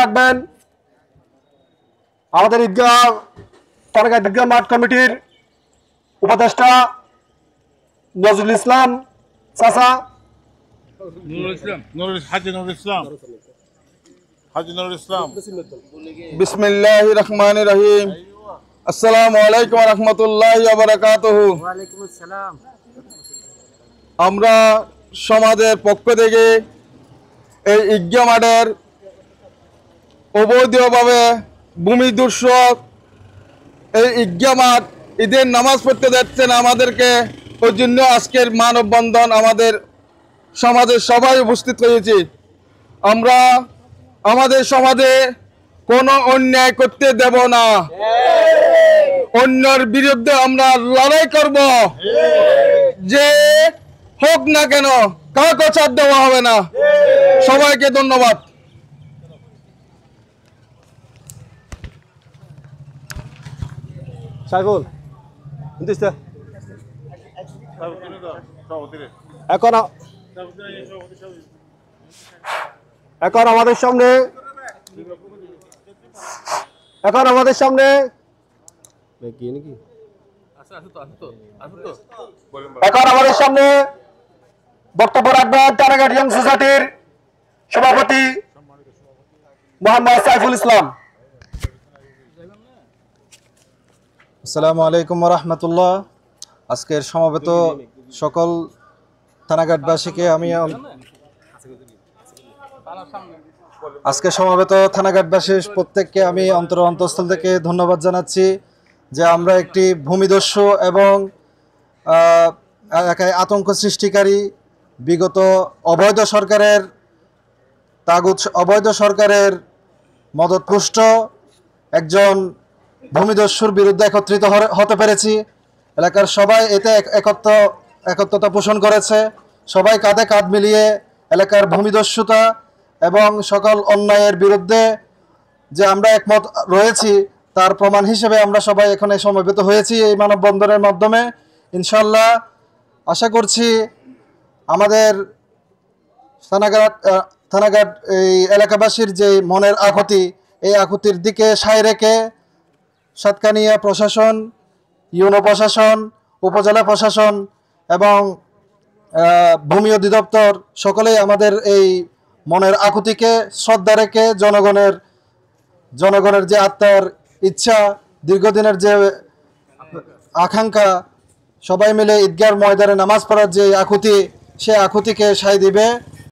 রাখবেন আমাদের ঈদগাহ মাঠ কমিটির উপদেষ্টা নজরুল ইসলাম চাচা। বিসমিল্লাহির রহমানির রহিম। আসসালামু আলাইকুম ওয়া রাহমাতুল্লাহি ওয়া বারাকাতুহু। ওয়া আলাইকুম আসসালাম। আমরা সমাজের পক্ষ থেকে এই ঈদগাহ মাঠের অবৈধভাবে ভূমি দূষক এই ঈদগাহ মাঠ ঈদের নামাজ পড়তে যাচ্ছেন আমাদেরকে, ওই জন্য আজকের মানববন্ধন আমাদের সমাজের সবাই উপস্থিত হয়েছি। আমরা আমাদের সমাজে কোনো অন্যায় করতে দেব না, অন্যের বিরুদ্ধে আমরা লড়াই করব, যে হোক না কেন কাউকে ছাড় দেওয়া হবে না। সবাইকে ধন্যবাদ। সাইফুল এখন এখন আমাদের সামনে বক্তব্য রাখবেন টানাঘাট ইয়ং সোসাইটির সভাপতি মোহাম্মদ সাইফুল ইসলাম। আসসালামু আলাইকুম ওয়া রাহমাতুল্লাহ। আজকের সমবেত সকল থানাঘাটবাসীকে প্রত্যেককে আমি অন্তঃস্থল থেকে ধন্যবাদ জানাচ্ছি যে আমরা একটি ভূমিদস্যু এবং এলাকায় আতঙ্ক সৃষ্টিকারী বিগত অবৈধ সরকারের মদতপুষ্ট একজন ভূমিদস্যুর বিরুদ্ধে একত্রিত হতে পেরেছি। এলাকার সবাই এতে একত্রতা পোষণ করেছে। সবাই কাঁধে কাঁধ মিলিয়ে এলাকার ভূমিদস্যুতা এবং সকল অন্যায়ের বিরুদ্ধে যে আমরা একমত রয়েছি তার প্রমাণ হিসেবে আমরা সবাই এখানে সমবেত হয়েছি এই মানববন্ধনের মাধ্যমে। ইনশাল্লাহ আশা করছি আমাদের থানাঘাট এই এলাকাবাসীর যে মনের আকুতি, এই আকুতির দিকে সায় রেখে সাতকানিয়া প্রশাসন, ইউনো প্রশাসন, উপজেলা প্রশাসন এবং ভূমি অধিদপ্তর সকলেই আমাদের এই মনের আকুতিকে শ্রদ্ধা রেখে জনগণের যে আত্মার ইচ্ছা, দীর্ঘদিনের যে আকাঙ্ক্ষা, সবাই মিলে ঈদগাহ ময়দানে নামাজ পড়ার যে আকুতি, সে আকুতিকে সায় দিবে।